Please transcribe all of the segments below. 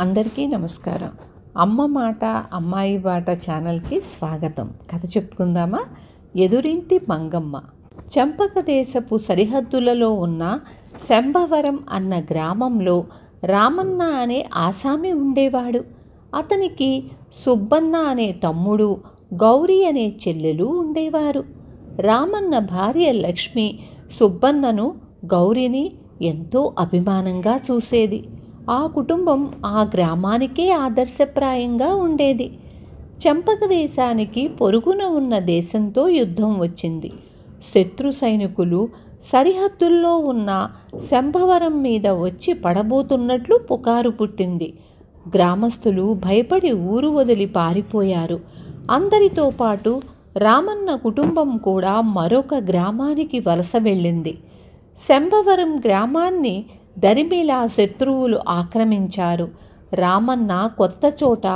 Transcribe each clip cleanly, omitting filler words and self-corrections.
అందరికీ నమస్కారం. అమ్మ మాట అమ్మాయి బాట ఛానల్కి స్వాగతం. కథ చెప్పుకుందామా? ఎదురింటి మంగమ్మ. చంపక దేశపు సరిహద్దులలో ఉన్న శంభవరం అన్న గ్రామంలో రామన్న అనే ఆసామి ఉండేవాడు. అతనికి సుబ్బన్న అనే తమ్ముడు, గౌరీ అనే చెల్లెలు ఉండేవారు. రామన్న భార్య లక్ష్మి సుబ్బన్నను, గౌరిని ఎంతో అభిమానంగా చూసేది. ఆ కుటుంబం ఆ గ్రామానికే ఆదర్శప్రాయంగా ఉండేది. చంపక దేశానికి పొరుగున ఉన్న దేశంతో యుద్ధం వచ్చింది. శత్రు సైనికులు సరిహద్దుల్లో ఉన్న శంభవరం మీద వచ్చి పడబోతున్నట్లు పుకారు పుట్టింది. గ్రామస్తులు భయపడి ఊరు వదిలి పారిపోయారు. అందరితో పాటు రామన్న కుటుంబం కూడా మరొక గ్రామానికి వలస వెళ్ళింది. శంభవరం గ్రామాన్ని దరిమిలా శత్రువులు ఆక్రమించారు. రామన్న కొత్త చోట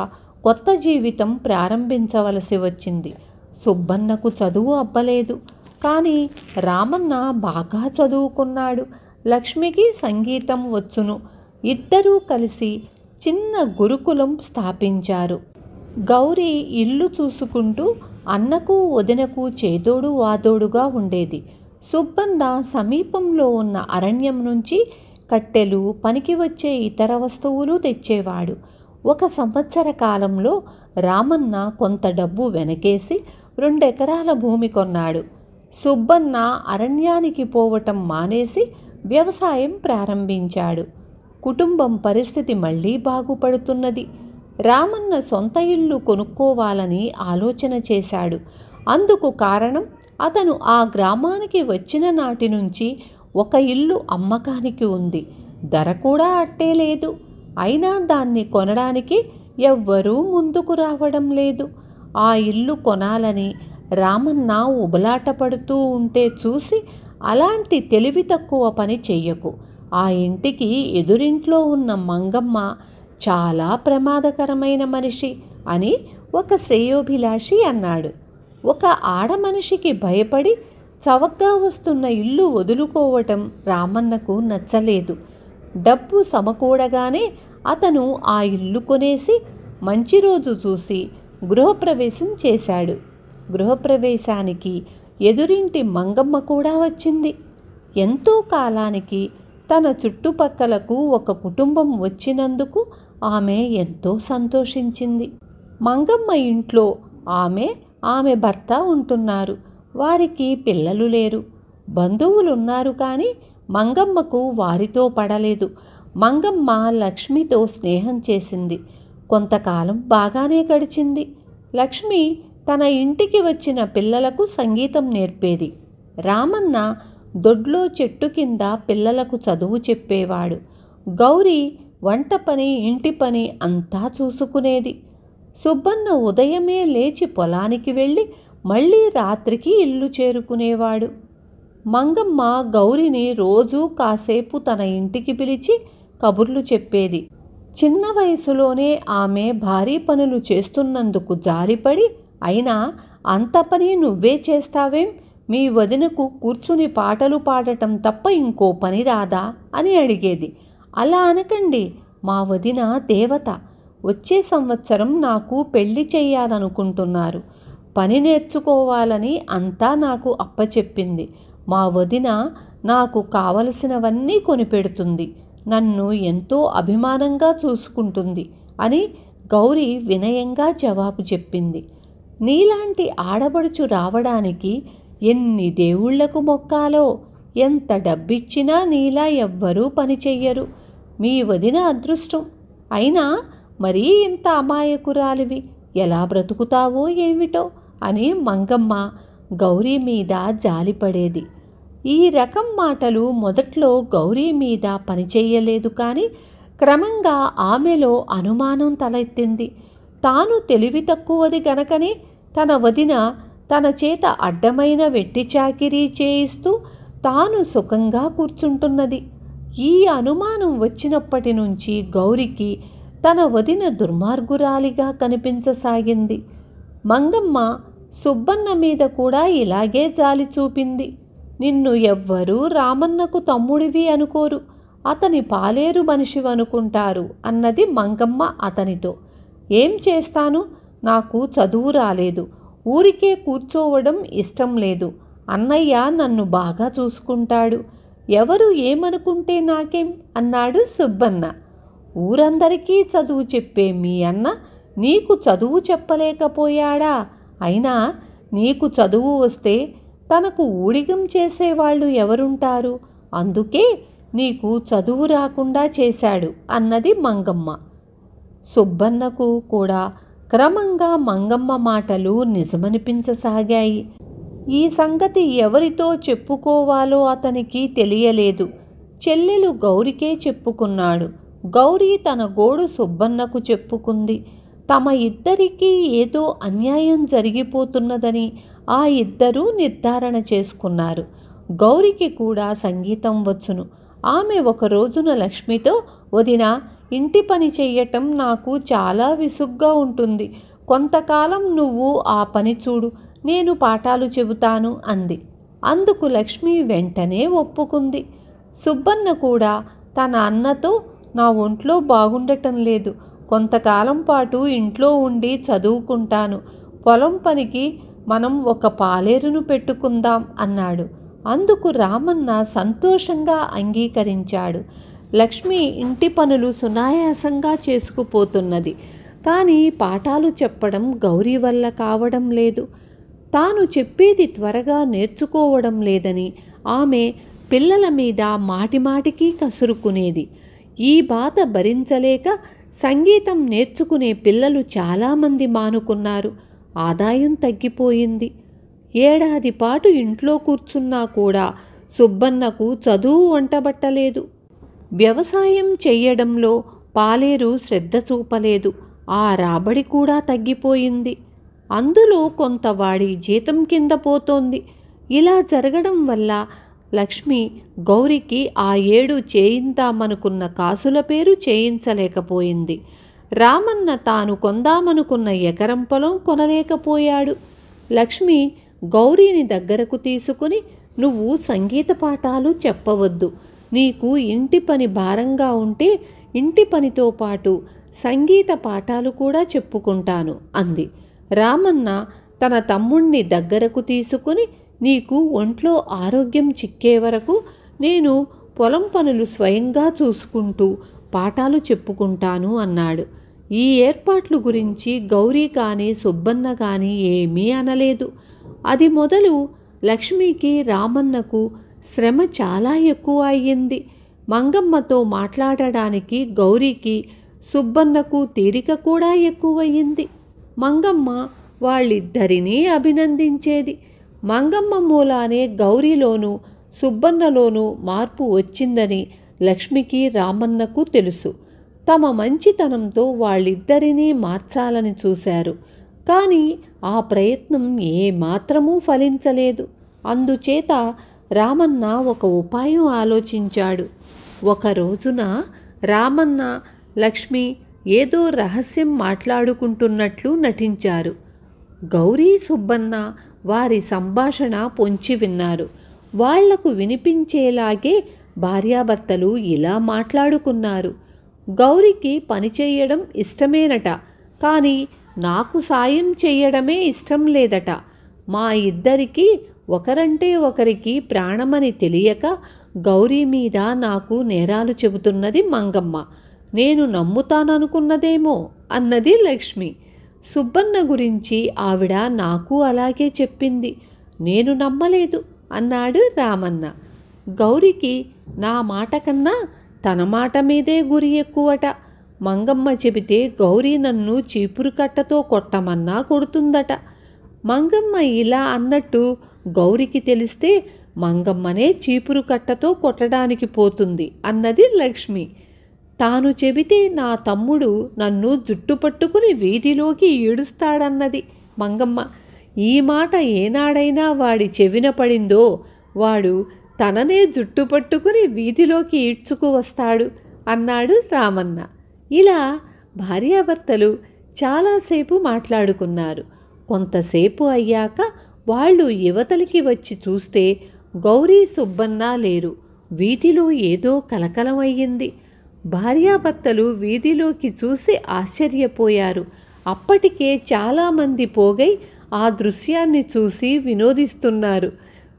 కొత్త జీవితం ప్రారంభించవలసి వచ్చింది. సుబ్బన్నకు చదువు అబ్బలేదు, కానీ రామన్న బాగా చదువుకున్నాడు. లక్ష్మికి సంగీతం వచ్చును. ఇద్దరూ కలిసి చిన్న గురుకులం స్థాపించారు. గౌరీ ఇల్లు చూసుకుంటూ అన్నకు వదినకు చేదోడు వాదోడుగా ఉండేది. సుబ్బన్న సమీపంలో ఉన్న అరణ్యం నుంచి కట్టెలు, పనికి వచ్చే ఇతర వస్తువులు తెచ్చేవాడు. 1 సంవత్సర కాలంలో రామన్న కొంత డబ్బు వెనకేసి 2 ఎకరాల భూమి కొన్నాడు. సుబ్బన్న అరణ్యానికి పోవటం మానేసి వ్యవసాయం ప్రారంభించాడు. కుటుంబం పరిస్థితి మళ్ళీ బాగుపడుతున్నది. రామన్న సొంత ఇల్లు కొనుక్కోవాలని ఆలోచన చేశాడు. అందుకు కారణం, అతను ఆ గ్రామానికి వచ్చిన నాటి నుంచి ఒక ఇల్లు అమ్మకానికి ఉంది. ధర కూడా అట్టే లేదు. అయినా దాన్ని కొనడానికి ఎవ్వరూ ముందుకు రావడం లేదు. ఆ ఇల్లు కొనాలని రామన్న ఉబలాట పడుతూ ఉంటే చూసి, అలాంటి తెలివి తక్కువ పని చెయ్యకు. ఆ ఇంటికి ఎదురింట్లో ఉన్న మంగమ్మ చాలా ప్రమాదకరమైన మనిషి అని ఒక శ్రేయోభిలాషి అన్నాడు. ఒక ఆడమనిషికి భయపడి చవకగా వస్తున్న ఇల్లు వదులుకోవటం రామన్నకు నచ్చలేదు. డబ్బు సమకూడగానే అతను ఆ ఇల్లు కొనేసి మంచి రోజు చూసి గృహప్రవేశం చేశాడు. గృహప్రవేశానికి ఎదురింటి మంగమ్మ కూడా వచ్చింది. ఎంతో కాలానికి తన చుట్టుపక్కలకు ఒక కుటుంబం వచ్చినందుకు ఆమె ఎంతో సంతోషించింది. మంగమ్మ ఇంట్లో ఆమె భర్త ఉంటున్నారు. వారికి పిల్లలు లేరు. బంధువులున్నారు, కానీ మంగమ్మకు వారితో పడలేదు. మంగమ్మ లక్ష్మితో స్నేహం చేసింది. కొంతకాలం బాగానే గడిచింది. లక్ష్మి తన ఇంటికి వచ్చిన పిల్లలకు సంగీతం నేర్పేది. రామన్న దొడ్లో చెట్టు కింద పిల్లలకు చదువు చెప్పేవాడు. గౌరీ వంట పని, ఇంటి పని అంతా చూసుకునేది. సుబ్బన్న ఉదయమే లేచి పొలానికి వెళ్ళి మళ్ళీ రాత్రికి ఇల్లు చేరుకునేవాడు. మంగమ్మ గౌరిని రోజూ కాసేపు తన ఇంటికి పిలిచి కబుర్లు చెప్పేది. చిన్న వయసులోనే ఆమె భారీ పనులు చేస్తున్నందుకు జాలిపడి, అయినా అంత పని నువ్వే చేస్తావేం? మీ వదినకు కూర్చుని పాటలు పాడటం తప్ప ఇంకో పని రాదా అని అడిగేది. అలా అనకండి, మా వదిన దేవత. వచ్చే సంవత్సరం నాకు పెళ్లి చెయ్యాలనుకుంటున్నారు. పని నేర్చుకోవాలని అంతా నాకు అప్పచెప్పింది. మా వదిన నాకు కావలసినవన్నీ కొనిపెడుతుంది. నన్ను ఎంతో అభిమానంగా చూసుకుంటుంది అని గౌరీ వినయంగా జవాబు చెప్పింది. నీలాంటి ఆడబడుచు రావడానికి ఎన్ని దేవుళ్లకు మొక్కాలో. ఎంత డబ్బిచ్చినా నీలా ఎవ్వరూ పని చెయ్యరు. మీ వదిన అదృష్టం. అయినా మరీ ఇంత అమాయకురాలివి, ఎలా బ్రతుకుతావో ఏమిటో అని మంగమ్మ గౌరీ మీద జాలిపడేది. ఈ రకం మాటలు మొదట్లో గౌరీ మీద పనిచేయలేదు, కానీ క్రమంగా ఆమెలో అనుమానం తలెత్తింది. తాను తెలివి తక్కువది గనకనే తన వదిన తన చేత అడ్డమైన వెట్టి చాకిరీ చేయిస్తూ తాను సుఖంగా కూర్చుంటున్నది. ఈ అనుమానం వచ్చినప్పటి నుంచి గౌరికి తన వదిన దుర్మార్గురాలిగా కనిపించసాగింది. మంగమ్మ సుబ్బన్న మీద కూడా ఇలాగే జాలి చూపింది. నిన్ను ఎవ్వరూ రామన్నకు తమ్ముడివి అనుకోరు. అతని పాలేరు మనిషివనుకుంటారు అన్నది మంగమ్మ అతనితో. ఏం చేస్తాను, నాకు చదువు రాలేదు, ఊరికే కూర్చోవడం ఇష్టం లేదు. అన్నయ్య నన్ను బాగా చూసుకుంటాడు, ఎవరు ఏమనుకుంటే నాకేం అన్నాడు సుబ్బన్న. ఊరందరికీ చదువు చెప్పే మీ అన్న నీకు చదువు చెప్పలేకపోయాడా? అయినా నీకు చదువు వస్తే తనకు ఊడిగం చేసేవాళ్ళు ఎవరుంటారు? అందుకే నీకు చదువు రాకుండా చేశాడు అన్నది మంగమ్మ. సుబ్బన్నకు కూడా క్రమంగా మంగమ్మ మాటలు నిజమనిపించసాగాయి. ఈ సంగతి ఎవరితో చెప్పుకోవాలో అతనికి తెలియలేదు. చెల్లెలు గౌరికే చెప్పుకున్నాడు. గౌరీ తన గోడు సుబ్బన్నకు చెప్పుకుంది. తమ ఇద్దరికీ ఏదో అన్యాయం జరిగిపోతున్నదని ఆ ఇద్దరూ నిర్ధారణ చేసుకున్నారు. గౌరికి కూడా సంగీతం వచ్చును. ఆమె ఒక రోజున లక్ష్మితో, వదినా, ఇంటి పని చెయ్యటం నాకు చాలా విసుగ్గా ఉంటుంది, కొంతకాలం నువ్వు ఆ పని చూడు, నేను పాఠాలు చెబుతాను అంది. అందుకు లక్ష్మి వెంటనే ఒప్పుకుంది. సుబ్బన్న కూడా తన అన్నతో, నా ఒంట్లో బాగుండటం లేదు, కొంతకాలం పాటు ఇంట్లో ఉండి చదువుకుంటాను, పొలం పనికి మనం ఒక పాలేరును పెట్టుకుందాం అన్నాడు. అందుకు రామన్న సంతోషంగా అంగీకరించాడు. లక్ష్మి ఇంటి పనులు సునాయాసంగా చేసుకుపోతున్నది. కానీ పాఠాలు చెప్పడం గౌరీ వల్ల కావడం లేదు. తాను చెప్పేది త్వరగా నేర్చుకోవడం లేదని ఆమె పిల్లల మీద మాటిమాటికి కసురుకునేది. ఈ బాధ భరించలేక సంగీతం నేర్చుకునే పిల్లలు చాలామంది మానుకున్నారు. ఆదాయం తగ్గిపోయింది. ఏడాది పాటు ఇంట్లో కూర్చున్నా కూడా సుబ్బన్నకు చదువు వంటబట్టలేదు. వ్యవసాయం చెయ్యడంలో పాలేరు శ్రద్ధ చూపలేదు. ఆ రాబడి కూడా తగ్గిపోయింది. అందులో కొంత వాడి జీతం కింద పోతోంది. ఇలా జరగడం వల్ల లక్ష్మి గౌరికి ఆ ఏడు చేయిందామనుకున్న కాసుల పేరు చేయించలేకపోయింది. రామన్న తాను కొందామనుకున్న ఎకరం పొలం కొనలేకపోయాడు. లక్ష్మి గౌరీని దగ్గరకు తీసుకుని, నువ్వు సంగీత పాఠాలు చెప్పవద్దు, నీకు ఇంటి పని భారంగా ఉంటే ఇంటి పనితో పాటు సంగీత పాఠాలు కూడా చెప్పుకుంటాను అంది. రామన్న తన తమ్ముణ్ణి దగ్గరకు తీసుకుని, నీకు ఒంట్లో ఆరోగ్యం చిక్కే వరకు నేను పొలం పనులు స్వయంగా చూసుకుంటూ పాఠాలు చెప్పుకుంటాను అన్నాడు. ఈ ఏర్పాట్లు గురించి గౌరీ కానీ సుబ్బన్న కానీ ఏమీ అనలేదు. అది మొదలు లక్ష్మికి రామన్నకు శ్రమ చాలా ఎక్కువ అయ్యింది. మంగమ్మతో మాట్లాడడానికి గౌరీకి సుబ్బన్నకు తీరిక కూడా ఎక్కువయ్యింది. మంగమ్మ వాళ్ళిద్దరినీ అభినందించేది. మంగమ్మ మూలానే గౌరీలోనూ సుబ్బన్నలోనూ మార్పు వచ్చిందని లక్ష్మికి రామన్నకు తెలుసు. తమ మంచితనంతో వాళ్ళిద్దరినీ మార్చాలని చూశారు. కానీ ఆ ప్రయత్నం ఏమాత్రమూ ఫలించలేదు. అందుచేత రామన్న ఒక ఉపాయం ఆలోచించాడు. ఒక రోజున రామన్న, లక్ష్మి ఏదో రహస్యం మాట్లాడుకుంటున్నట్లు నటించారు. గౌరీ, సుబ్బన్న వారి సంభాషణ పొంచి విన్నారు. వాళ్లకు వినిపించేలాగే భార్యాభర్తలు ఇలా మాట్లాడుకున్నారు. గౌరికి పని చేయడం ఇష్టమేనట, కానీ నాకు సాయం చేయడమే ఇష్టం లేదట. మా ఇద్దరికీ ఒకరంటే ఒకరికి ప్రాణమని తెలియక గౌరీ మీద నాకు నేరాలు చెబుతున్నది మంగమ్మ. నేను నమ్ముతాననుకున్నదేమో అన్నది లక్ష్మి. సుబ్బన్న గురించి ఆవిడ నాకు అలాగే చెప్పింది, నేను నమ్మలేదు అన్నాడు రామన్న. గౌరికి నా మాట కన్నా తన మాట మీదే గురి ఎక్కువట. మంగమ్మ చెబితే గౌరీ నన్ను చీపురు కట్టతో కొట్టమన్నా కొడుతుందట. మంగమ్మ ఇలా అన్నట్టు గౌరికి తెలిస్తే మంగమ్మనే చీపురు కట్టతో కొట్టడానికి పోతుంది అన్నది లక్ష్మి. తాను చెబితే నా తమ్ముడు నన్ను జుట్టు పట్టుకుని వీధిలోకి ఈడుస్తాడన్నది మంగమ్మ. ఈ మాట ఏనాడైనా వాడి చెవిన పడిందో వాడు తననే జుట్టు పట్టుకుని వీధిలోకి ఈడ్చుకు వస్తాడు అన్నాడు రామన్న. ఇలా భార్యాభర్తలు చాలాసేపు మాట్లాడుకున్నారు. కొంతసేపు అయ్యాక వాళ్ళు యువతలికి వచ్చి చూస్తే గౌరీ, సుబ్బన్న లేరు. వీధిలో ఏదో కలకలమయ్యింది. భార్యాభర్తలు వీధిలోకి చూసి ఆశ్చర్యపోయారు. అప్పటికే చాలామంది పోగై ఆ దృశ్యాన్ని చూసి వినోదిస్తున్నారు.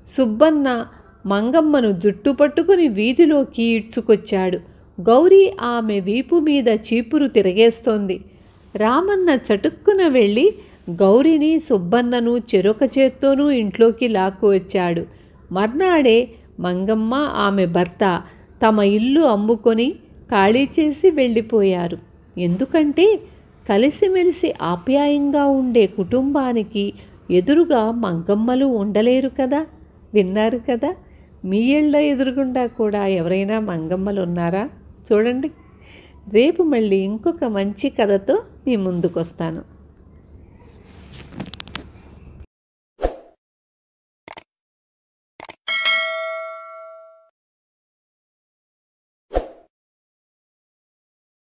సుబ్బన్న మంగమ్మను జుట్టు పట్టుకుని వీధిలోకి ఈడ్చుకొచ్చాడు. గౌరీ ఆమె వీపు మీద చీపురు తిరగేస్తోంది. రామన్న చటుక్కున వెళ్ళి గౌరిని సుబ్బన్నను చెరొక చేత్తోనూ ఇంట్లోకి లాక్కు వచ్చాడు. మర్నాడే మంగమ్మ ఆమె భర్త తమ ఇల్లు అమ్ముకొని ఖాళీ చేసి వెళ్ళిపోయారు. ఎందుకంటే కలిసిమెలిసి ఆప్యాయంగా ఉండే కుటుంబానికి ఎదురుగా మంగమ్మలు ఉండలేరు కదా. విన్నారు కదా. మీ ఇళ్ళ ఎదురుగుండా కూడా ఎవరైనా మంగమ్మలు ఉన్నారా? చూడండి. రేపు మళ్ళీ ఇంకొక మంచి కథతో మీ ముందుకు వస్తాను.